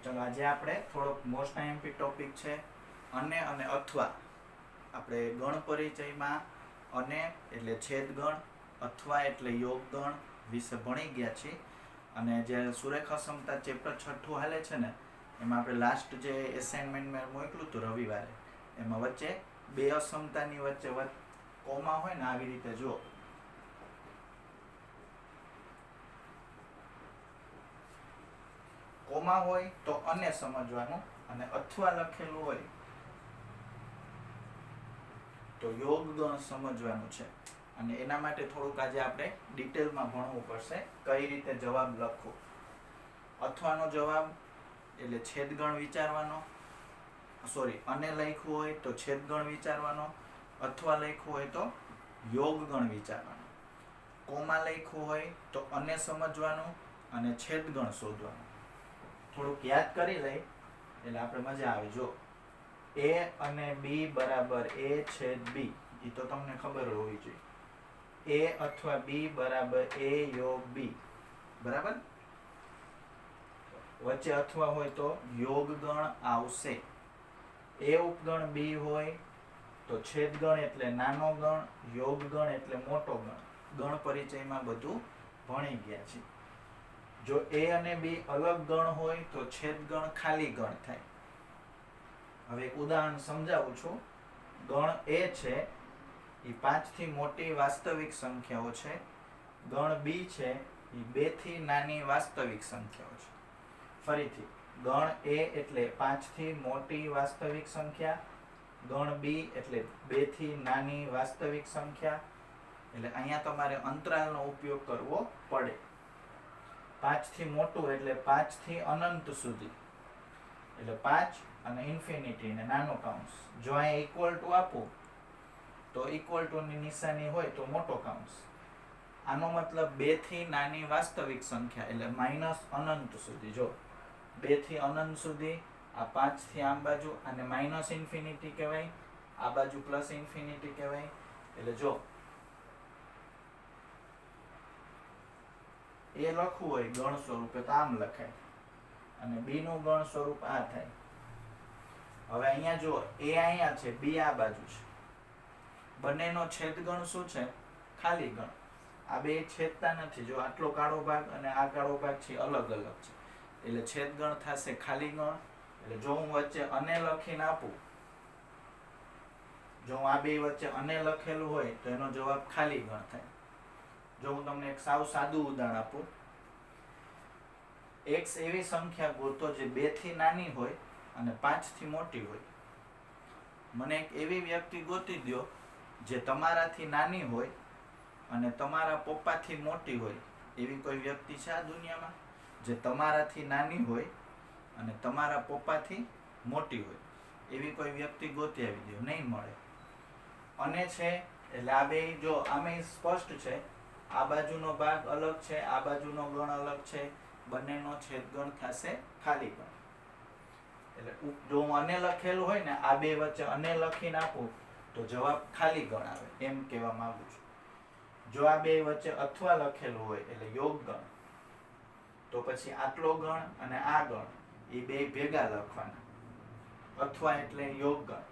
ચલો આજે આપણે થોડોક મોસ્ટ આઈએમપી ટોપિક છે અને અથવા. આપણે ગણ પરિચયમાં અને એટલે છેદગણ, અથવા એટલે યોગગણ વિશે ભણી ગયા છીએ. અને જે સુરેખા ક્ષમતા ચેપ્ટર 6 હાલે છે ને, એમાં આપણે લાસ્ટ જે એસાઇનમેન્ટ મેં મોકલું હતું રવિવારે, એમાં વચ્ચે બે અક્ષમતાની વચ્ચે કોમા હોય ને, આવી રીતે જો કોમા હોય તો અને સમજવાનું, અને અથવા લખેલું હોય તો યોગગણ સમજવાનું છે. અને એના માટે થોડુંક આજે આપણે ડિટેલમાં ભણવું પડશે, કઈ રીતે જવાબ લખવો. અથવાનો જવાબ એટલે છેદગણ વિચારવાનો, સોરી અને લખ્યું હોય તો છેદગણ વિચારવાનો, અથવા લખ્યું હોય તો યોગગણ વિચારવાનો, કોમા લખ્યું હોય તો અને સમજવાનું અને છેદગણ શોધવાનું. થોડુંક યાદ કરી લઈ એટલે આપણે મજા આવે. જો a અને b બરાબર a છેદ b, એ તો તમને ખબર હોવી જોઈએ. a અથવા b બરાબર a યોગ b, બરાબર. વચ્ચે અથવા હોય તો યોગગણ આવશે. a ઉપગણ b હોય તો છેદગણ એટલે નાનો ગણ, યોગગણ એટલે મોટો ગણ. ગણ પરિચયમાં બધું ભણી ગયા છે. જો a અને b અલગ ગણ હોય તો છેદગણ ખાલી ગણ થાય. હવે એક ઉદાહરણ સમજાવું છું. ગણ a છે એ 5 થી મોટી વાસ્તવિક સંખ્યાઓ છે. ગણ b છે એ 2 થી નાની વાસ્તવિક સંખ્યાઓ છે. ફરીથી, ગણ a એટલે 5 થી મોટી વાસ્તવિક સંખ્યા, ગણ b એટલે 2 થી નાની વાસ્તવિક સંખ્યા. એટલે અહીંયા તમારે અંતરાલનો ઉપયોગ કરવો પડે. 5 થી મોટું એટલે 5 થી અનંત સુધી, એટલે 5 અને ઇન્ફિનિટી ને નાનો કાઉન્સ. જો અહીંયા ઇક્વલ ટુ આપું તો ઇક્વલ ટુ ની નિશાની હોય તો મોટો કાઉન્સ. આનો મતલબ 2 થી નાની વાસ્તવિક સંખ્યા એટલે માઇનસ અનંત સુધી. જો 2 થી અનંત સુધી, આ 5 થી આમ બાજુ આને માઇનસ ઇન્ફિનિટી કહેવાય, આ બાજુ પ્લસ ઇન્ફિનિટી કહેવાય. એટલે જો એ લખવું હોય ગણ સ્વરૂપે તો આમ લખાય, અને b નું ગણ સ્વરૂપ આ થાય. હવે અહીંયા જો a અહીંયા છે, b આ બાજુ છે. બંનેનો છેદગણ શું છે? ખાલી ગણ. આ બે છેદતા નથી. જો આટલો કાળો ભાગ અને આ કાળો ભાગ છે અલગ અલગ છે, એટલે છેદગણ થશે ખાલી ગણ. એટલે જો હું વચ્ચે અને લખીને આપું, જો હું આ બે વચ્ચે અને લખેલું હોય તો એનો જવાબ ખાલી ગણ થાય. જો હું તમને એક સાવ સાદું ઉદાહરણ આપું, x એવી સંખ્યા ગોતો જે 2 થી નાની હોય અને 5 થી મોટી હોય. મને એક એવી વ્યક્તિ ગોતી દો જે તમારાથી નાની હોય અને તમારા પપ્પાથી મોટી હોય. એવી કોઈ વ્યક્તિ છે આ દુનિયામાં જે તમારાથી નાની હોય અને તમારા પપ્પાથી મોટી હોય? એવી કોઈ વ્યક્તિ ગોતી આવી દો, નહીં મળે. અને છે એટલે આ બે જો આમે સ્પષ્ટ છે, આ બાજુનો ભાગ અલગ છે, આ બાજુનો ગણ અલગ છે, બંનેનો છેદગણ થશે ખાલી ગણ. એટલે જો હું અને લખેલું હોય ને, આ બે વચ્ચે અને લખીને આપું તો જવાબ ખાલી ગણ આવે, એમ કહેવા માંગુ છું. જો આ બે વચ્ચે અથવા લખેલું હોય એટલે યોગ ગણ, તો પછી આટલો ગણ અને આ ગણ એ બે ભેગા લખવાના. અથવા એટલે યોગ ગણ,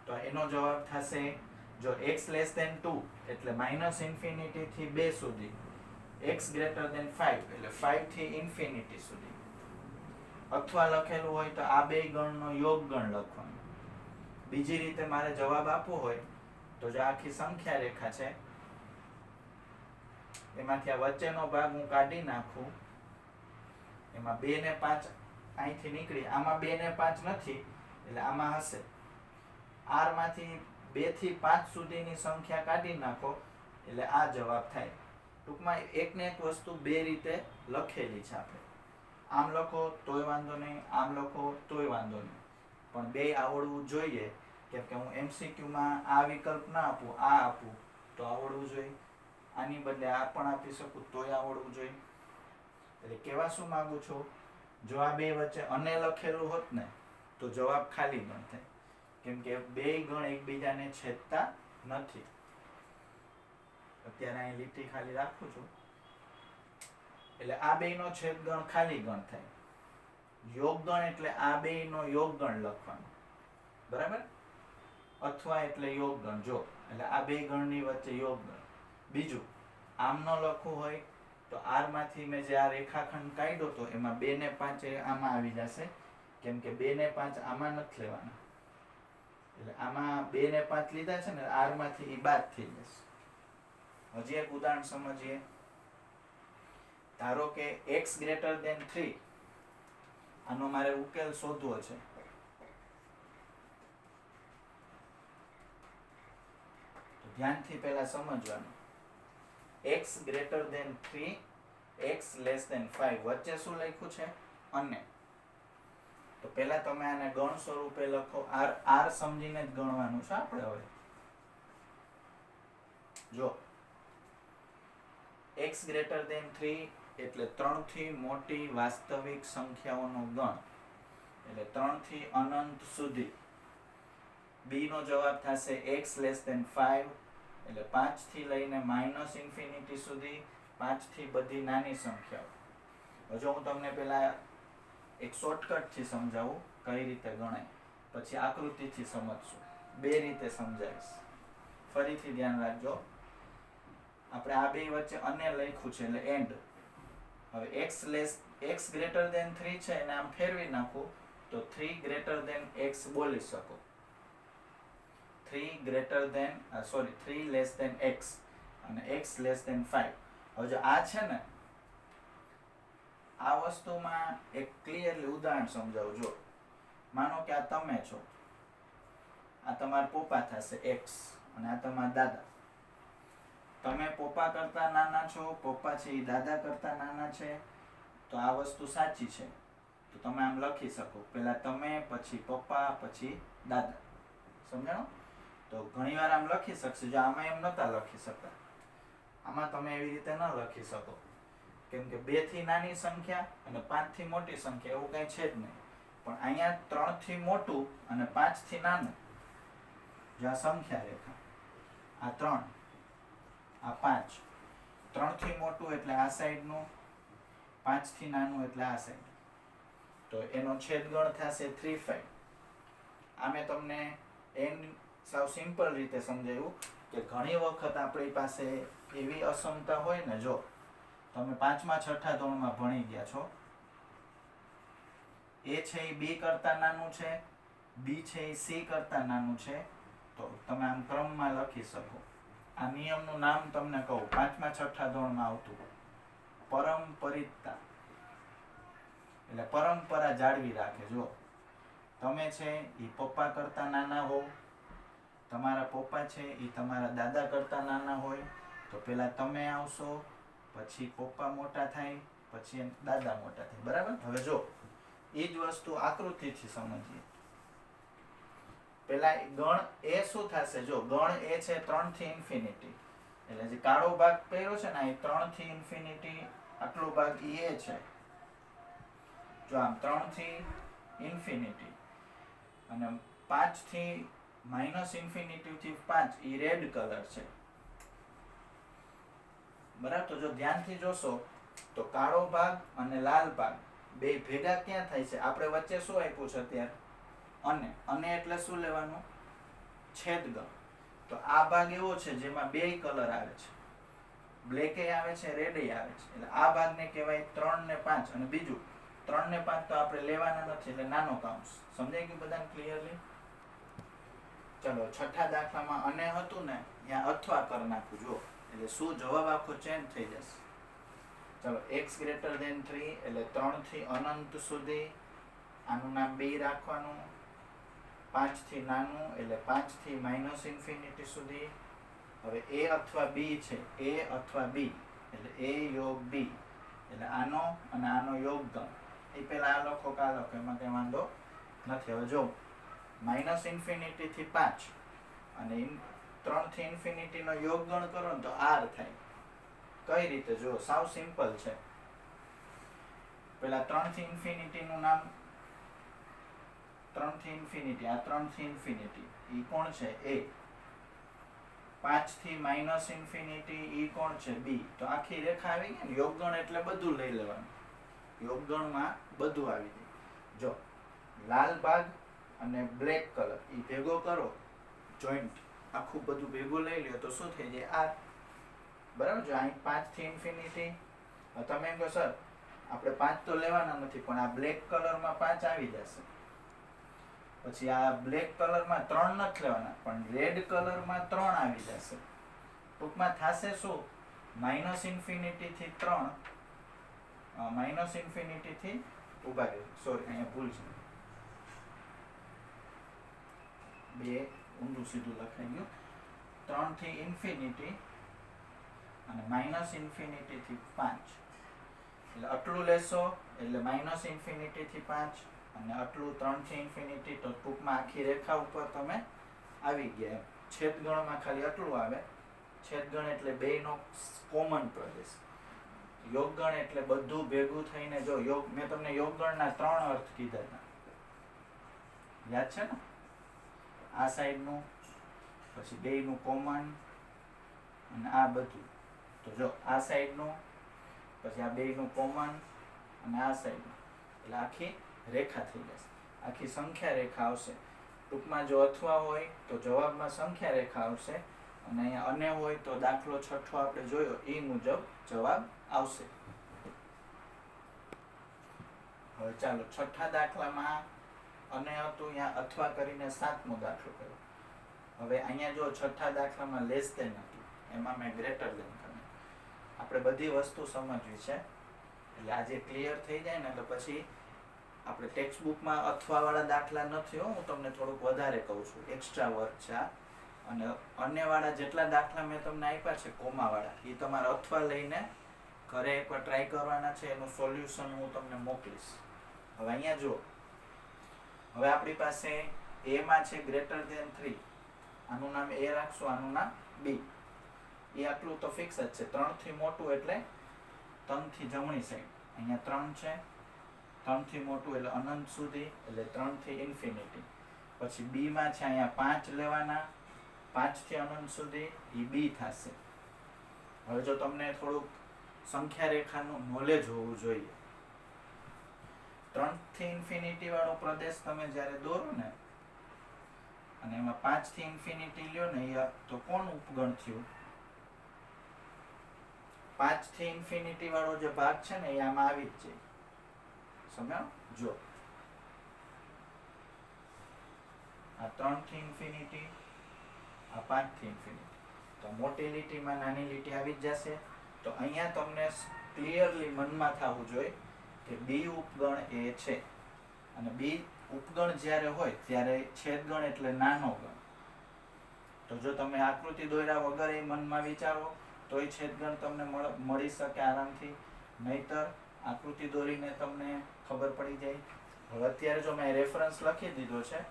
તો એનો જવાબ થશે, જો x લેસ ધેન 2 એટલે માઇનસ ઇન્ફિનિટી થી 2 સુધી, x ગ્રેટર ધેન 5 એટલે 5 થી ઇન્ફિનિટી સુધી. અથવા લખેલું હોય તો આ બે ગણનો યોગ ગણ લખવાનો. બીજી રીતે મારે જવાબ આપવો હોય તો જો આખી સંખ્યા રેખા છે, એમાંથી આ વચ્ચેનો ભાગ હું કાઢી નાખું, એમાં 2 ને 5 અહીંથી નીકળી, આમાં 2 ને 5 નથી એટલે આમાં હશે. r માંથી 2 થી 5 સુધીની સંખ્યા કાઢી નાખો એટલે આ જવાબ થાય. ટૂંકમાં એક ને એક વસ્તુ બે રીતે લખેલી છે. આપણે આમ લખો તોય વાંધો નહીં, આમ લખો તોય વાંધો નહીં, પણ બે આવડવું જોઈએ. કેમ કે હું MCQમાં આ વિકલ્પ ના આપું, આ આપું તો આવડવું જોઈએ. આની બદલે આ પણ આપી શકું તોય આવડવું જોઈએ. એટલે કહેવા શું માંગુ છું, જો આ બે વચ્ચે અને લખેલું હોત ને તો જવાબ ખાલી ગણ થાય. કેમ કે બે ગણ એકબીજાને છેદતા નથી. અત્યારે અહીં લીટી ખાલી રાખું છું, એટલે આ બેયનો છેદગણ ખાલી ગણ થાય. યોગગણ એટલે આ બેયનો યોગગણ લખવાનો, બરાબર? અથવા એટલે યોગગણ, જો એટલે આ બે ગણની વચ્ચે યોગગણ. બીજું, આમ ન લખવું હોય તો આર માંથી મેં જે આ રેખાખંડ કાઢ્યો તો એમાં 2 ને 5 આમાં આવી જશે, કેમ કે 2 ને 5 આમાં નથી લેવાના. એટલે આમાં 2 ને 5 લીધા છે ને, આર માંથી ઈ બાદ થઈ જશે. હજી એક ઉદાહરણ સમજીએ. ધારો કે x ગ્રેટર ધેન 3, આનો મારે ઉકેલ શોધવો છે. તો ધ્યાનથી પહેલા સમજવાનું. x greater than 3, x less than 5 વચ્ચે શું લખ્યું છે? અને. તો પહેલા તમે આને ગણ સ્વરૂપે લખો. r સમજીને જ ગણવાનું છે આપણે હવે. જો x ગ્રેટર ધેન 3 એટલે 3 થી મોટી વાસ્તવિક સંખ્યાઓનો ગણ, એટલે 3 થી અનંત સુધી. b નો જવાબ થશે x લેસ ધેન 5, એટલે 5 થી લઈને -ઇન્ફિનિટી સુધી, 5 થી બધી નાની સંખ્યાઓ. હજુ હું તમને પહેલા એક શોર્ટકટ થી સમજાવું કઈ રીતે ગણાય, પછી આકૃતિથી સમજશું. બે રીતે સમજાવીશ. ફરીથી ધ્યાન રાખજો. આપણે આ બે વચ્ચે અને લખ્યું છે એટલે એન્ડ. હવે x ગ્રેટર ધેન 3 છે એને આમ ફેરવી નાખું તો 3 ગ્રેટર ધેન x બોલી શકો. 3 લેસ ધેન x અને x લેસ ધેન 5. હવે જો આ છે ને, આ વસ્તુમાં એક ક્લિયરલી ઉદાહરણ સમજાવું. જો માનો કે આ તમે છો, આ તમારા પપ્પા થશે x અને આ તમારા દાદા. તમે પપ્પા કરતા નાના છો, પપ્પા છે એ દાદા કરતા નાના છે, તો આ વસ્તુ સાચી છે. તો તમે આમ લખી શકો, પહેલા તમે, પછી પપ્પા, પછી દાદા. સમજાણો? તો ઘણી વાર આમ લખી શકશે. જો આમાં એમ નતા લખી શકતા, આમાં તમે એવી રીતે ન લખી શકો, કેમ કે 2 થી નાની સંખ્યા અને 5 થી મોટી સંખ્યા એવું કઈ છે જ નહીં. પણ અહીંયા 3 થી મોટું અને 5 થી નાનું, જો આ સંખ્યા રેખા, આ 3, આ 5. 3 થી મોટું એટલે આ સાઈડનું, 5 થી નાનું એટલે આ સાઈડ. તો એનો છેદગણ થશે 3, 5. આ મેં તમને સાવ સિમ્પલ રીતે સમજાવ્યું કે ઘણી વખત આપણી પાસે એવી અસમતા હોય ને. જો તમે 5મા 6ઠા ધોરણમાં ભણી ગયા છો, એ છે એ b કરતા નાનું છે, b છે એ c કરતા નાનું છે, તો તમે આમ ક્રમમાં લખી શકો. આ નિયમનું નામ તમને કહું, 5મા 6ઠા ધોરણમાં આવતું, પરંપરિતતા. એટલે પરંપરા જાળવી રાખે. જો તમે છે એ પપ્પા કરતા નાના હોવ, તમારા પપ્પા છે એ તમારા દાદા કરતા નાના હોય, તો પેલા તમે આવશો, પછી પપ્પા મોટા થાય, પછી દાદા મોટા થાય. બરાબર? હવે જો એ જ વસ્તુ આકૃતિથી સમજીએ. પેલા ગણ એ શું થશે? જો ગણ એ છે 3 થી ઇન્ફિનિટી, એટલે જે કાળો ભાગ કર્યો છે ને એ 3 થી ઇન્ફિનિટી, આટલો ભાગ એ છે. જો આમ 3 થી ઇન્ફિનિટી અને 5 થી -ઇન્ફિનિટી થી 5 એ રેડ કલર છે. બરાબર? તો જો ધ્યાનથી જોશો તો કાળો ભાગ અને લાલ ભાગ બે ભેગા ક્યાં થાય છે? આપણે વચ્ચે શું આપ્યું છે અત્યારે? અને એટલે શું લેવાનું? છેદગણ. તો આ ભાગ એવો છે જેમાં બે કલર આવે છે, બ્લેક આવે છે, રેડ આવે છે. એટલે આ ભાગને કહેવાય 3 ને 5. અને બીજું 3 ને 5 તો આપણે લેવાના નથી, એટલે નાનો કાઉન્સ. સમજાઈ ગયું બધાને ક્લિયરલી? ચલો, છઠ્ઠા દાખલામાં અને હતું ને, ત્યાં અથવા કરી નાખું. જો એટલે શું જવાબ આખો ચેન્જ થઈ જશે. ચલો, x ગ્રેટર ધેન 3 એટલે 3 થી અનંત સુધી, આનું નામ b રાખવાનું. 5 થી નાનું એટલે 5 થી -ઇન્ફિનિટી સુધી. હવે a અથવા b છે, a અથવા b એટલે a યોગ b, એટલે આનો અને આનો યોગગણ. એ પેલા આ લખો કે આ લખો, એમાં કઈ વાંધો નથી. હવે જો -ઇન્ફિનિટી થી 5 અને 3 થી ઇન્ફિનિટી નો યોગગણ કરો ને તો r થાય. કઈ રીતે? જો સાવ સિમ્પલ છે. પેલા 3 થી ઇન્ફિનિટી નું નામ, 3 થી ઇન્ફિનિટી, આ 3 થી ઇન્ફિનિટી ઈ કોણ છે? a. 5 થી -ઇન્ફિનિટી ઈ કોણ છે? b. તો આખી રેખા આવી ગઈ ને. યોગગણ એટલે બધું લઈ લેવાનું, યોગગણમાં બધું આવી જાય. જો લાલ ભાગ અને બ્લેક કલર એ ભેગો કરો, જોઈન્ટ આખું બધું ભેગું લઈ લ્યો તો શું થઈ જાય? આર. બરાબર? જો અહીં 5 થી ઇન્ફિનિટી. તમે એમ કહો સર આપણે 5 તો લેવાના નથી, પણ આ બ્લેક કલરમાં 5 આવી જશે. પછી આ બ્લેક કલરમાં 3 નથી લેવાના, પણ રેડ કલરમાં 3 આવી જશે. ટૂંકમાં થશે શું? માઇનસ ઇન્ફિનિટી થી 3, માઇનસ ઇન્ફિનિટી થી ઉભા રહે, સોરી અહીંયા ભૂલ છે, 2 ઊંધું સીધું લખાઈ ગયું. 3 થી ઇન્ફિનિટી અને માઇનસ ઇન્ફિનિટી થી 5. એટલે આટલું લેશો એટલે માઇનસ ઇન્ફિનિટી થી 5 અને આટલું 3 થી ઇન્ફિનિટી. તો ટૂંકમાં આખી રેખા ઉપર તમે આવી ગયા. છેદગણમાં ખાલી આટલું આવે. છેદગણ એટલે બેયનો કોમન પ્રદેશ. યોગગણ એટલે બધું ભેગું થઈને, જો યોગ મેં તમને યોગગણના 3 અર્થ કીધા હતા, યાદ છે ને? આ સાઈડનું, પછી બેયનું કોમન અને આ બધું. તો જો આ સાઈડનું, પછી આ બેયનું કોમન અને આ સાઈડનું, એટલે આખી રેખા થઈ જશે. આખી સંખ્યા રેખા આવશે. ટૂંકમાં જો અથવા હોય તો જવાબમાં સંખ્યા રેખા આવશે, અને અહીંયા અને હોય તો દાખલો છઠ્ઠો આપણે જોયો એ મુજબ જવાબ આવશે. હવે ચાલો છઠ્ઠા દાખલામાં અને હતું, અહીંયા અથવા કરીને 7મો દાખલો કર્યો. હવે અહીંયા જો છઠ્ઠા દાખલામાં લેસ ધેન હતું, એમાં મેં ગ્રેટર ધેન કર્યું. આપણે બધી વસ્તુ સમજવી છે, એટલે આજે ક્લિયર થઈ જાય ને એટલે પછી આપણે ટેક્સ્ટ બુકમાં અથવાવાળા દાખલા નથી હો, હું તમને થોડુંક વધારે કહું છું, એક્સ્ટ્રા વર્ક છે આ. અને અન્યવાળા જેટલા દાખલા મેં તમને આપ્યા છે કોમાવાળા, એ તમારે અથવા લઈને ઘરે એકવાર ટ્રાય કરવાના છે. એનું સોલ્યુશન હું તમને મોકલીશ. હવે અહીંયા જુઓ, હવે આપણી પાસે એમાં છે ગ્રેટર ધેન 3. આનું નામ એ રાખશું, આનું નામ બી. એ આટલું તો ફિક્સ જ છે. 3 થી મોટું એટલે 3 થી જમણી સાઈડ. અહીંયા 3 છે, 3 થી મોટું એટલે અનંત સુધી, એટલે 3 થી ઇન્ફિનિટી. પછી બી માં છે અહીંયા 5 લેવાના, 5 થી અનંત સુધી, એ બી થશે. હવે જો તમને થોડુંક સંખ્યા રેખાનું નોલેજ હોવું જોઈએ. 3 થી ઇન્ફિનિટી વાળો પ્રદેશ તમે જ્યારે દોરો ને, અને એમાં 5 થી ઇન્ફિનિટી લ્યો ને, તો કોણ ઉપગણ થયું? 5 થી ઇન્ફિનિટી વાળો જે ભાગ છે ને એ આમાં આવી જ જાય. સમજો? જો આ 3 થી ઇન્ફિનિટી, આ 5 થી ઇન્ફિનિટી, તો મોટી લીટીમાં નાની લીટી આવી જ જશે. તો અહીંયા તમને ક્લિયરલી મનમાં થવું જોઈએ કે બી ઉપગણ એ છે, અને બી ઉપગણ જ્યારે હોય ત્યારે છેદગણ એટલે નાનો ગણ. તો જો તમે આકૃતિ દોર્યા વગર એ મનમાં વિચારો તો એ છેદગણ તમને મળી શકે આરામથી, નહીતર આકૃતિ દોરીને તમને ખબર પડી જાય. હવે અત્યારે જો મેં રેફરન્સ લખી દીધો છે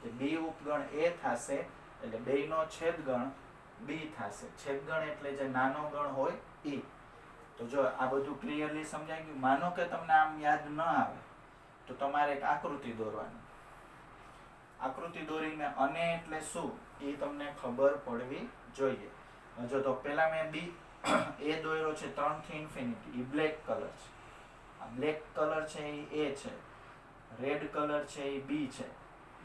કે બી ઉપગણ એ થશે, એટલે બેયનો છેદગણ બી થશે. છેદગણ એટલે જે નાનો ગણ હોય એ. તો જો આ બધું ક્લિયરલી સમજાઈ ગયું. માનો કે તમને આમ યાદ ન આવે તો તમારે એક આકૃતિ દોરવાની. આકૃતિ દોરીને અને એટલે શું એ તમને ખબર પડવી જોઈએ. જો તો પેલા મેં બી એ દોર્યો છે 3 થી ઇન્ફિનિટી, એ બ્લેક કલર છે. આ બ્લેક કલર છે એ છે, રેડ કલર છે એ બી છે.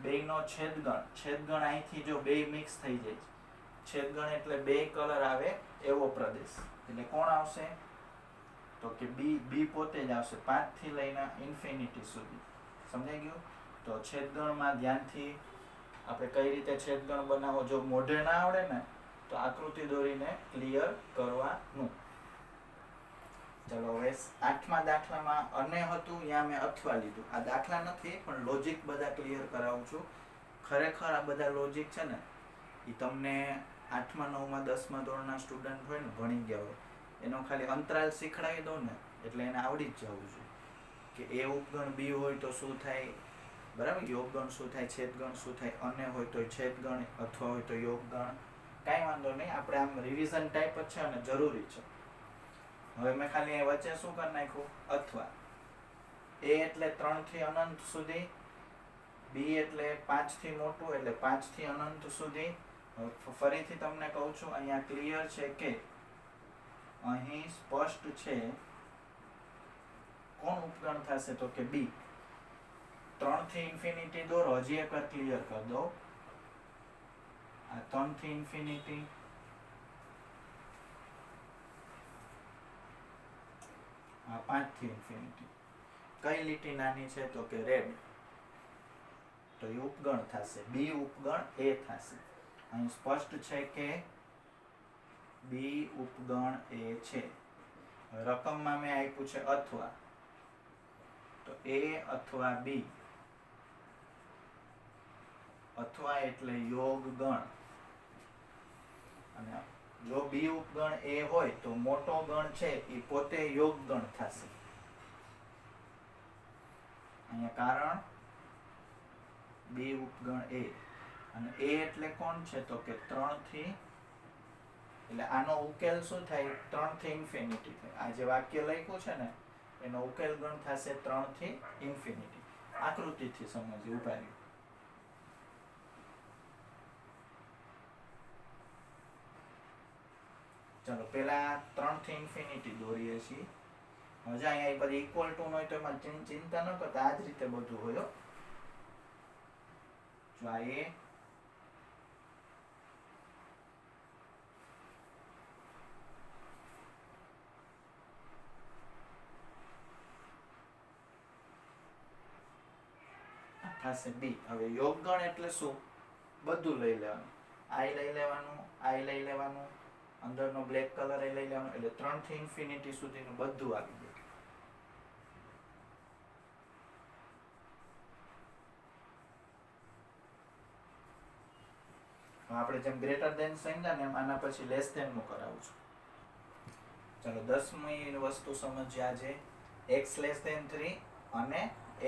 બેયનો છેદગણ, છેદગણ અહીંથી જો બે મિક્સ થઈ જાય છે, છેદગણ એટલે બે કલર આવે એવો પ્રદેશ, એટલે કોણ આવશે? તો કે બી પોતે જ આવશે, 5 થી લઈને ઇન્ફિનિટી સુધી. સમજાઈ ગયું? તો છેદગણમાં ધ્યાનથી આપણે કઈ રીતે છેદગણ બનાવો, જો મોઢે ના આવડે ને તો આકૃતિ દોરીને ક્લિયર કરવાનું. ચલો હવે 8મા દાખલામાં અને હતું, ત્યાં મેં અથવા લીધું. આ દાખલા નથી પણ લોજિક બધા ક્લિયર કરાવું છું. ખરેખર આ બધા લોજિક છે ને એ તમને 8મા 9મા 10મા ધોરણના સ્ટુડન્ટ હોય ને, ભણી ગયા હોય, એનો ખાલી અંતરાલ શીખડાવી દો ને એટલે એને આવડી જ જવું જોઈએ કે એ ઉપગણ બી હોય તો શું થાય, બરાબર? યોગગણ શું થાય, છેદગણ શું થાય, અને હોય તો છેદગણ, અથવા હોય તો યોગગણ. કાંઈ વાંધો નહીં, આપણે આમ રિવિઝન ટાઈપ જ છે અને જરૂરી છે. હવે મેં ખાલી એ વચ્ચે શું કરી નાખ્યું? અથવા. એ એટલે 3 થી અનંત સુધી, બી એટલે 5 થી મોટું એટલે 5 થી અનંત સુધી. ફરીથી તમને કહું છું, અહીંયા ક્લિયર છે કે અહીં સ્પષ્ટ છે કોણ ઉપગણ થશે, તો કે બી. 3 થી ઇન્ફિનિટી દોરો, હજી એકવાર ક્લિયર કરી દો. આ 3 થી ઇન્ફિનિટી, આ 5 થી ઇન્ફિનિટી. કઈ લીટી નાની છે તો કે રેડ, તો એ ઉપગણ થશે, બી ઉપગણ એ થશે. અહીં સ્પષ્ટ છે કે બી ઉપગણ એ છે. રકમમાં મેં આપ્યું છે અથવા, તો એ અથવા બી, અથવા એટલે યોગ ગણ. અને જો બી ઉપગણ એ હોય તો મોટો ગણ છે એ પોતે યોગ ગણ થશે. અહીંયા કારણ બી ઉપગણ એ, અને એ એટલે કોણ છે તો કે 3 થી, એટલે આનો ઉકેલ શું થાય? 3 થી ઇન્ફિનિટી થાય. આ જે વાક્ય લખ્યું છે ને એનો ઉકેલ ગણ થશે 3 થી ઇન્ફિનિટી. આકૃતિથી સમજીએ, ઉભા રહ્યો. ચાલો પેલા 3 થી ઇન્ફિનિટી દોરીએ છીએ. હવે અહીંયા બધી ઇક્વલ ટુ હોય તો એમાં ચિંતા ન કરતા, આ જ રીતે બધું હોય. જો આ એ, થશે બી. હવે યોગગણ એટલે શું? બધું લઈ લેવાનું. આઈ લઈ લેવાનું, આઈ લઈ લેવાનું, અંદરનો બ્લેક કલર એ લઈ લેવાનો, એટલે 3 થી ઇન્ફિનિટી સુધીનું બધું આવી ગયું. આપણે જેમ ગ્રેટર દેન સમજ્યા ને એમ આના પછી લેસ દેન નું કરાવું છું. ચાલો 10મી વસ્તુ સમજીએ આજે. x લેસ દેન 3 અને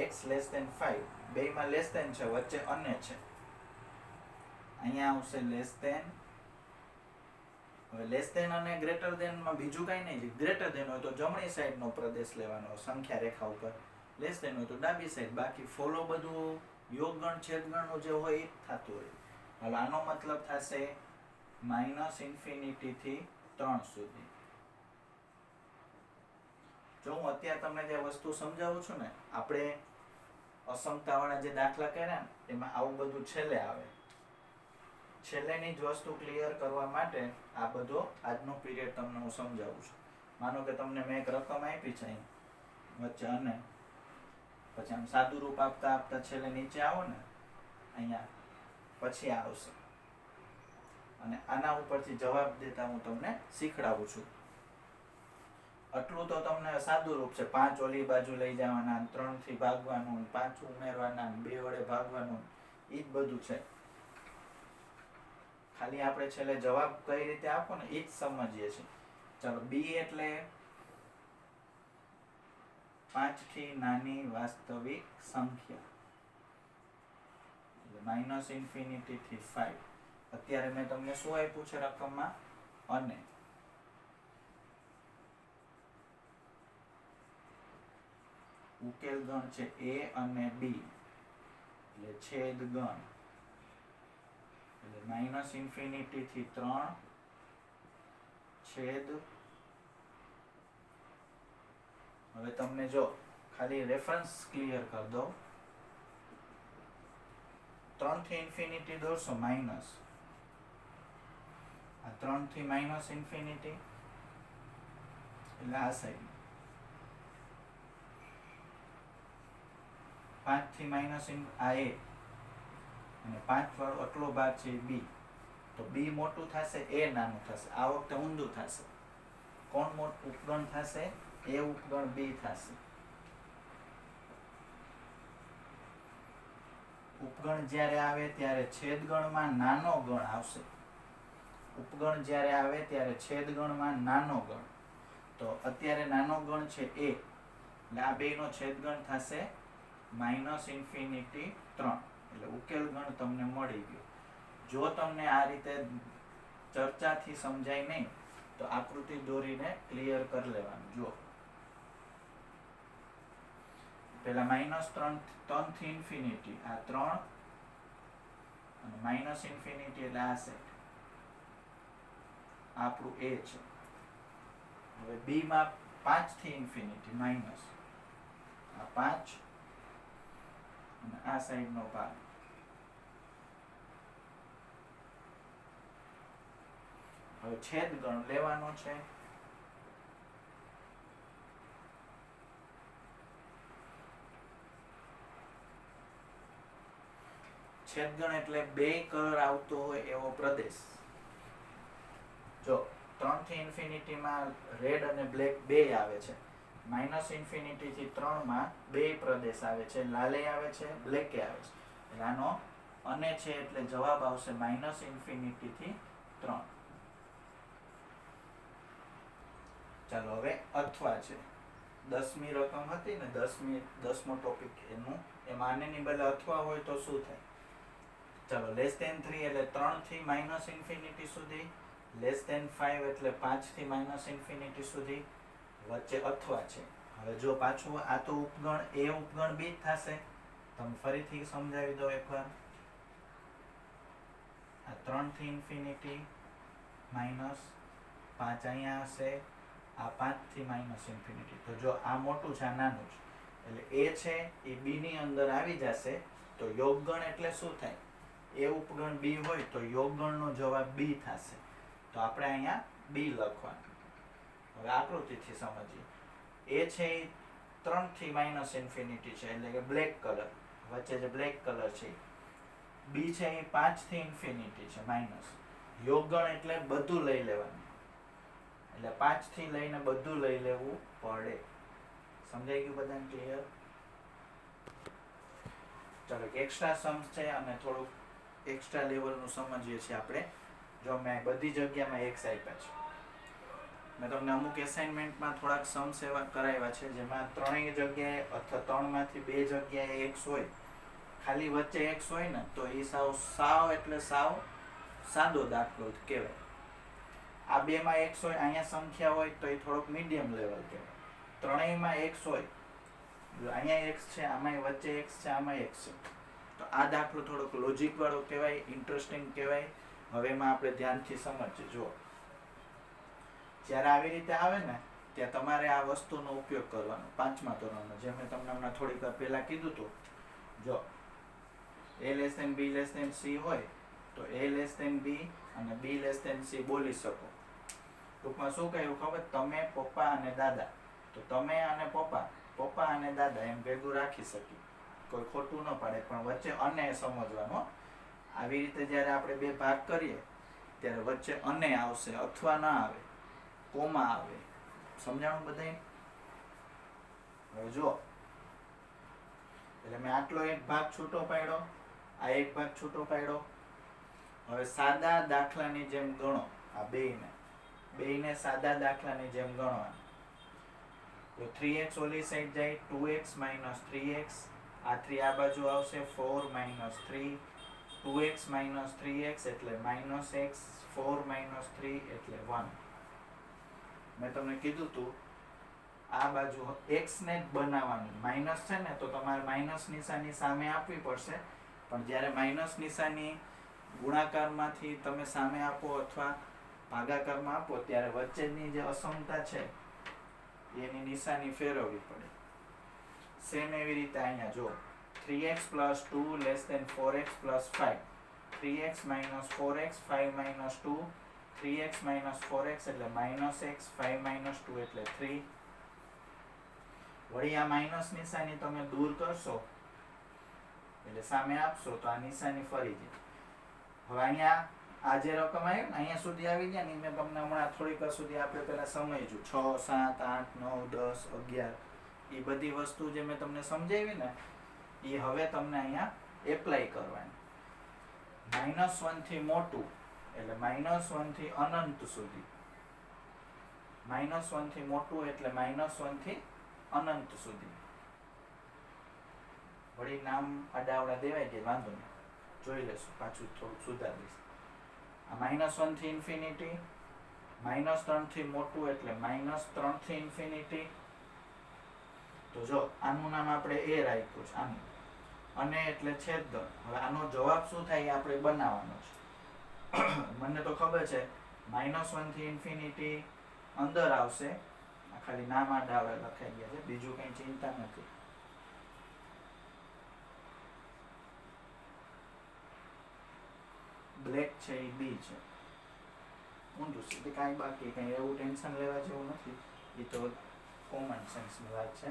x લેસ દેન 5, બેયમાં લેસ દેન છે, વચ્ચે અને છે. અહીંયા આવશે લેસ દેન. હવે લેસ દેન અને ગ્રેટર દેન માં બીજું કઈ નહીં. ગ્રેટર દેન હોય તો જમણી સાઈડ નો પ્રદેશ લેવાનો સંખ્યા રેખા ઉપર, લેસ દેન હોય તો ડાબી સાઈડ. બાકી ફોલો બધું યોગગણ છેદગણ નું જે હોય એ જ થતું હોય. હવે આનો મતલબ થશે -ઇન્ફિનિટી થી 3 સુધી. જો હું અત્યારે તમને જે વસ્તુ સમજાવું છું ને, આપણે અસમતા વાળા જે દાખલા કર્યા ને એમાં આવું બધું છેલ્લે આવે. છેલ્લેની જ વસ્તુ ક્લિયર કરવા માટે આ બધો આજનો પીરિયડ તમને હું સમજાવું છું. માનો કે તમને મેં એક રકમ આપી છે અહીં વચ્ચે, અને પછી આમ સાદું રૂપ આપતા આપતા છેલ્લે નીચે આવો ને અહીંયા, પછી આવશે. અને આના ઉપરથી જવાબ દેતા હું તમને શીખડાવું છું. આટલું તો તમને સાદું રૂપ છે. 5 ઓલી બાજુ લઈ જવાના, 3 થી ભાગવાનું, 5 ઉમેરવાના, 2 વડે ભાગવાનું, એ જ બધું છે. ખાલી આપણે છેલ્લે જવાબ કઈ રીતે આપો ને એ જ સમજીએ છીએ. ચાલો, બી એટલે 5 થી નાની વાસ્તવિક સંખ્યા, -ઇન્ફિનિટી થી 5. અત્યારે મેં તમને શું આપ્યું છે રકમમાં? અને ઉકેલ ગણ છે a અને b, એટલે છેદ ગણ, એટલે -ઇન્ફિનિટી થી 3 છેદ. હવે તમને જો ખાલી રેફરન્સ ક્લિયર કરી દો. 3 થી ઇન્ફિનિટી દોરશો માઇનસ, આ 3 થી -ઇન્ફિનિટી એટલે આ સાઈડ. 5 થી આ a, અને 5 વાળો આટલો ભાગ છે b, તો b મોટું થશે, a નાનું થશે. આ વખતે ઊંધું થશે. કોણ મોટું ઉપગણ થશે? a ઉપગણ b થશે. ઉપગણ જ્યારે આવે ત્યારે છેદગણમાં નાનો ગણ આવશે. ઉપગણ જ્યારે આવે ત્યારે છેદગણમાં નાનો ગણ. તો અત્યારે નાનો ગણ છે a, એટલે આ બેયનો છેદગણ થશે -ઇન્ફિનિટી 3. એટલે ઉકેલ ગણ તમને મળી ગયો. જો તમને આ રીતે ચર્ચાથી સમજાય નહીં તો આકૃતિ દોરીને ક્લિયર કરી લેવાનું. જો પેલા -3 થી ઇન્ફિનિટી, આ 3 અને -ઇન્ફિનિટી એટલે આ સેટ આપણું a છે. હવે b માં 5 થી ઇન્ફિનિટી માઇનસ, આ 5 અને આ સાઈડનો ભાગ. હવે છેદગણ લેવાનો છે. છેદગણ એટલે બે કલર આવતો હોય એવો પ્રદેશ. જો 3 થી ઇન્ફિનિટીમાં રેડ અને બ્લેક બે આવે છે, માઇનસ ઇન્ફિનિટી થી 3 માં બે પ્રદેશ આવે છે, લાલે આવે છે, બ્લેકે આવે છે. એટલે આનો અને છે એટલે જવાબ આવશે માઇનસ ઇન્ફિનિટી થી 3. ચાલો હવે અથવા છે. 10મી રકમ હતી ને 10મો ટોપિક એનું, એમાં આનેની બદલે અથવા હોય તો શું થાય? ચાલો લેસ ધેન 3 એટલે 3 થી માઇનસ ઇન્ફિનિટી સુધી, લેસ ધેન 5 એટલે 5 થી માઇનસ ઇન્ફિનિટી સુધી, વચ્ચે અથવા છે. હવે જો પાછું આ તો ઉપગણ એ ઉપગણ બી થશે. તમે ફરીથી સમજાવી દો એકવાર. આ 3 થી ઇન્ફિનિટી માઇનસ 5 અહીંયા હશે, આ 5 થી માઇનસ ઇન્ફિનિટી. તો જો આ મોટું છે, આ નાનું છે, એટલે એ છે એ બી ની અંદર આવી જશે. તો યોગગણ એટલે શું થાય? એ ઉપગણ બી હોય તો યોગગણનો જવાબ બી થશે. તો આપણે અહીંયા બી લખવાનું. હવે આકૃતિથી સમજીએ. એ છે એ 3 થી માઇનસ ઇન્ફિનિટી છે એટલે કે બ્લેક કલર, વચ્ચે જે બ્લેક કલર છે. બી છે એ 5 થી ઇન્ફિનિટી છે માઇનસ. યોગગણ એટલે બધું લઈ લેવાનું, એટલે 5 થી લઈને બધું લઈ લેવું પડે. સમજાઈ ગયું બધાને? ક્લિયર? ચાલો એક્સ્ટ્રા સમ્સ છે અને થોડુંક એક્સ્ટ્રા લેવલનું સમજીએ છીએ આપણે. જો મેં બધી જગ્યામાં એક્સ આપ્યા છે. મેં તમને અમુક એસાઇનમેન્ટમાં થોડાક સમ્સ એવા કરાવ્યા છે જેમાં ત્રણેય જગ્યાએ અથવા 3 માંથી 2 જગ્યાએ એક્સ હોય, ખાલી વચ્ચે એક્સ હોય ને તો એ સાવ એટલે સાવ સાદો દાખલો કહેવાય. આ બેમાં એક્સ હોય, અહીંયા સંખ્યા હોય તો એ થોડોક મીડિયમ લેવલ કહેવાય. ત્રણેયમાં એક્સ હોય, અહીંયા એક્સ છે, આમાં વચ્ચે એક્સ છે, આમાં એક્સ છે, તો આ દાખલો થોડોક લોજિક વાળો કહેવાય, ઇન્ટરેસ્ટિંગ કહેવાય. હવે એમાં આપણે ધ્યાનથી સમજીએ. જો જ્યારે આવી રીતે આવે ને ત્યાં તમારે આ વસ્તુનો ઉપયોગ કરવાનો. 5મા ધોરણનો જે મેં તમને હમણાં થોડીક વાર પહેલા કીધું હતું. જો a less than b less than c હોય તો a લેસ ધેન b અને b લેસ ધેન c બોલી શકો. ટૂંકમાં શું કહ્યું ખબર? તમે, પપ્પા અને દાદા. તો તમે અને પપ્પા અને દાદા એમ ભેગું રાખી શકીએ, કોઈ ખોટું ન પડે. પણ વચ્ચે અને સમજવાનું. આવી રીતે જ્યારે આપણે બે ભાગ કરીએ ત્યારે વચ્ચે અને આવશે, અથવા ના આવે, કોમા આવે. સમજાણું બધાય? હવે જો એટલે મેં આટલો એક ભાગ છૂટો પાડ્યો, આ એક ભાગ છૂટો પાડ્યો. હવે સાદા દાખલાની જેમ ગણો આ બેયને સાદા દાખલાની જેમ ગણવાનું. તો 3x ઓલી સાઈડ જાય, 2x minus 3x, આ 3 આ બાજુ આવશે, 4 minus 3, 2x minus 3x એટલે minus x, 4 minus 3 એટલે 1. મેં તમને કીધું તું આ બાજુ x ને જ બનાવવાનું. માઇનસ છે ને તો તમારે માઇનસ નિશાની સામે આપવી પડશે, પણ જ્યારે માઇનસ નિશાની ગુણાકારમાંથી તમે સામે આપો અથવા ભાગાકારમાં આપો ત્યારે વચ્ચેની જે અસમતા છે એની નિશાની ફેરવવી પડે. સેમ એવી રીતે અહીંયા જો 3x plus 2 less than 4x plus 5, 3x minus 4x, 5 minus 2, 3x minus 4x એટલે minus x, 5 minus 2 એટલે 3. વળી આ માઇનસ નિશાની તમે દૂર કરશો એટલે સામે આપશો તો આ નિશાની ફરી જાય. હવે અહીંયા આ જે રકમ આવી ને અહીંયા સુધી આવી ગયા ને મેં તમને હમણાં થોડીક વાર સુધી આપણે પહેલા સમજ્યું. 6, 7, 8, 9, 10, 11 એ બધી વસ્તુ જે મેં તમને સમજાવી ને એ હવે તમને અહીંયા એપ્લાય કરવાની. -1 થી મોટું એટલે -1 થી અનંત સુધી, -1 થી મોટું એટલે -1 થી અનંત સુધી. વળી નામ આડાવડા દેવાય કે વાંધો નહીં, જોઈ લેશું, પાછું થોડુંક સુધારીશ. આ -1 થી ઇન્ફિનિટી, -3 થી મોટું એટલે -3 થી ઇન્ફિનિટી. તો જો આનું નામ આપણે એ રાખ્યું છે, આનું અને એટલે છેદગણ. હવે આનો જવાબ શું થાય એ આપણે બનાવવાનો છે. મને તો ખબર છે -1 થી ઇન્ફિનિટી અંદર આવશે. આ ખાલી નામ આડા લખાઈ ગયા છે, બીજું કઈ ચિંતા નથી. છે એ બી છે. ઊંધું છે એટલે કાંઈ બાકી કંઈ એવું ટેન્શન લેવા જેવું નથી. એ તો કોમન સેન્સની વાત છે.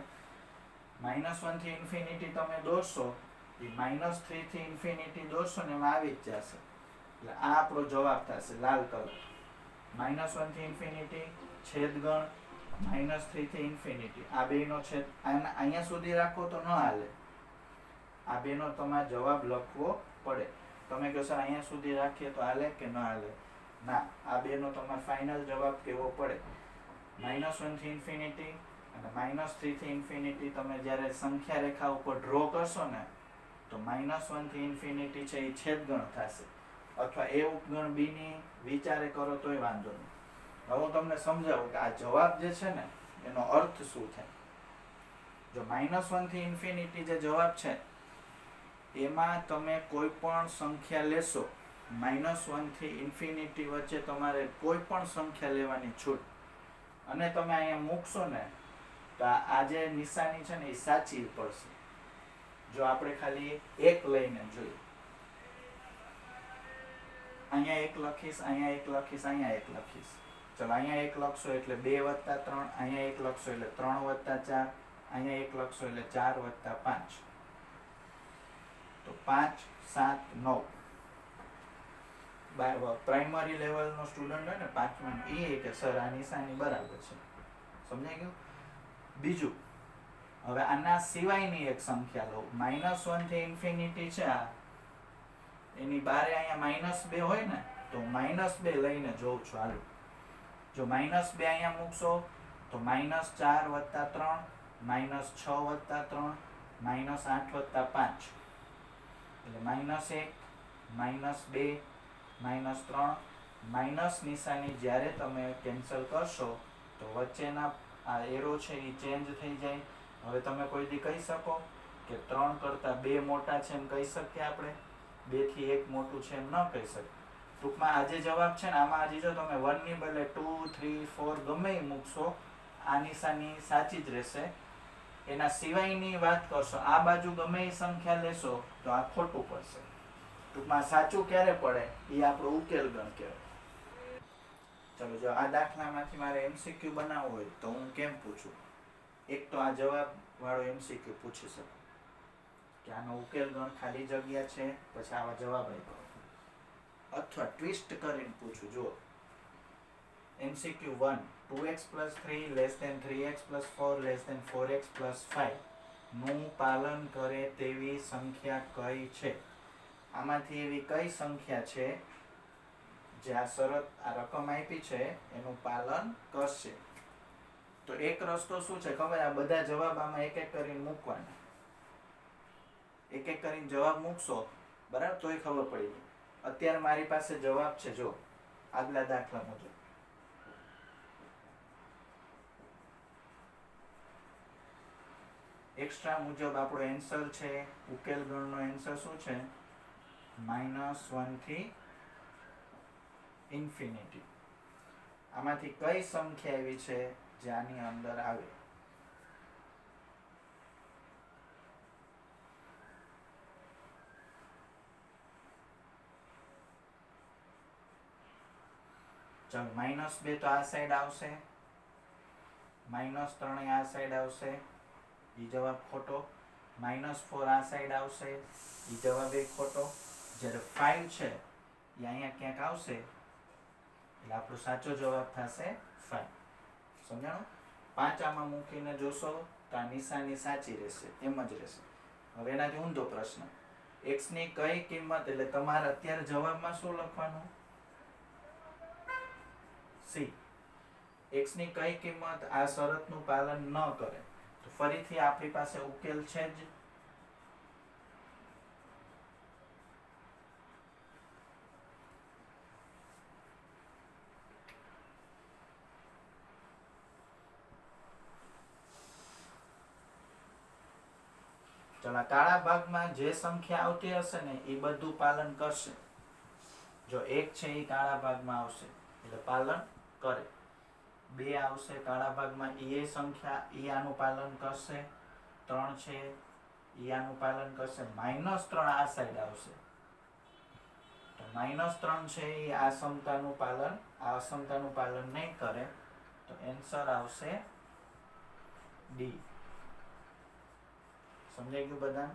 -1 થી ઇન્ફિનિટી તમે દોરશો એ -3 થી ઇન્ફિનિટી દોરશો ને એમાં આવી જ જશે. એટલે આ આપણો જવાબ થશે લાલ કલર. -1 થી ઇન્ફિનિટી છેદગણ -3 થી ઇન્ફિનિટી આ બેનો છેદ અહીંયા સુધી રાખો તો ન હાલે. આ બેનો તમારે જવાબ લખવો પડે. તમે કહો સર અહીંયા સુધી રાખીએ તો હાલે કે ન હાલે? ના, આ બેનો તમારે ફાઇનલ જવાબ કહેવો પડે. -1 થી ઇન્ફિનિટી અને -3 થી ઇન્ફિનિટી તમે જ્યારે સંખ્યા રેખા ઉપર ડ્રો કરશો ને તો -1 થી ઇન્ફિનિટી છે એ છેદગણ થશે, અથવા એ ઉપગણ બી ની વિચારે કરો તોય વાંધો નહીં. હવે હું તમને સમજાવું કે આ જવાબ જે છે ને એનો અર્થ શું થાય. જો -1 થી ઇન્ફિનિટી જે જવાબ છે એમાં તમે કોઈ પણ સંખ્યા લેશો, -1 થી ઇન્ફિનિટી વચ્ચે તમારે કોઈ પણ સંખ્યા લેવાની છૂટ, અને તમે અહીંયા મૂકશો ને તો આ જે નિશાની છે ને એ સાચી પડશે. જો આપણે ખાલી એક લઈને જોઈએ, અહીંયા એક લખીશ, અહીંયા એક લખીશ, અહીંયા એક લખીશ. ચલો અહીંયા એક લખશો એટલે 2 + 3, અહીંયા એક લખશો એટલે 3 + 4, અહીંયા એક લખશો એટલે 4 + 5. તો 5, 7, 9. પ્રાઇમરી લેવલનો સ્ટુડન્ટ હોય ને પાંચમા એ કે સર આ નિશાની બરાબર છે. સમજાઈ ગયું? બીજું, હવે આના સિવાયની એક સંખ્યા લો. -1 થી ઇન્ફિનિટી છે આ, એની બારે અહીંયા -2 હોય ને તો -2 લઈને જોઉં છું. હાલો, જો -2 અહીંયા મૂકશો તો -4 + 3, -6 + 3, -8 + 5. એટલે -1, -2, -3, માઇનસ નિશાની જ્યારે તમે કેન્સલ કરશો તો વચ્ચેના આ એરો છે એ ચેન્જ થઈ જાય. હવે તમે કોઈ દી કહી શકો કે 3 કરતાં 2 મોટા છે એમ કહી શકીએ આપણે? 2 થી 1 મોટું છે એમ ન કહી શકીએ. ટૂંકમાં આ જે જવાબ છે ને આમાં હજી જો તમે 1 ની બદલે 2, 3, 4 ગમે એ મૂકશો આ નિશાની સાચી જ રહેશે. એના સિવાયની વાત કરશો, આ બાજુ ગમે એ સંખ્યા લેશો તો આ ખોટું પડશે. ટૂંકમાં સાચું ક્યારે પડે એ આપણો ઉકેલ ગણ કહેવાય. ચલો, જો આ દાખલામાંથી મારે MCQ બનાવવો હોય તો હું કેમ પૂછું? એક તો આ જવાબ વાળો MCQ પૂછી શકું કે આનો ઉકેલ ગણ ખાલી જગ્યા છે પછી આવા જવાબ આપ્યો, અથવા ટ્વિસ્ટ કરીને પૂછું. જો MCQ 1, 2x + 3 < 3x + 4 < 4x + 5 નું પાલન કરે તેવી સંખ્યા કઈ છે? આમાંથી એવી કઈ સંખ્યા છે જે આ શરત, આ રકમ આપી છે એનું પાલન કરશે? તો એક રસ્તો શું છે ખબર? આ બધા જવાબ આમાં એક એક કરીને મૂકવાના. એક એક કરીને જવાબ મૂકશો બરાબર તોય ખબર પડી જાય. અત્યારે મારી પાસે જવાબ છે, જો આગલા દાખલા મુજબ. એક્સ્ટ્રા મુજબ આપણો એન્સર છે, ઉકેલ ગણનો એન્સર શું છે? -1 થી ઇન્ફિનિટી. આમાંથી કઈ સંખ્યા એવી છે જે આની અંદર આવે? ચાલો, -2 તો આ સાઈડ આવશે, -3 આ સાઈડ આવશે, એ જવાબ ખોટો. -4 આ સાઈડ આવશે, એ જવાબ એક ખોટો. જ્યારે 5 છે એ અહીંયા ક્યાંક આવશે એટલે આપણો સાચો જવાબ થશે 5. સમજાણું? 5 આમાં મૂકીને જોશો તો આ નિશાની સાચી રહેશે, એમ જ રહેશે. હવે એનાથી ઊંધો પ્રશ્ન, x ની કઈ કિંમત, એટલે તમારે અત્યારે જવાબમાં શું લખવાનું? C. x ની કઈ કિંમત આ શરતનું પાલન ન કરે? તો ફરીથી આપણી પાસે ઉકેલ છે જ. ચલો, કાળા ભાગમાં જે સંખ્યા આવતી હશે ને એ બધું પાલન કરશે. જો 1 છે એ કાળા ભાગમાં આવશે એટલે પાલન કરે. 2 આવશે કાળા ભાગમાં, એ સંખ્યા એ આનું પાલન કરશે. 3 છે એ આનું પાલન કરશે. -3 આ સાઈડ આવશે તો -3 છે એ આ સમતાનું પાલન નહીં કરે, તો આન્સર આવશે ડી. સમજાઈ ગયું બધાને?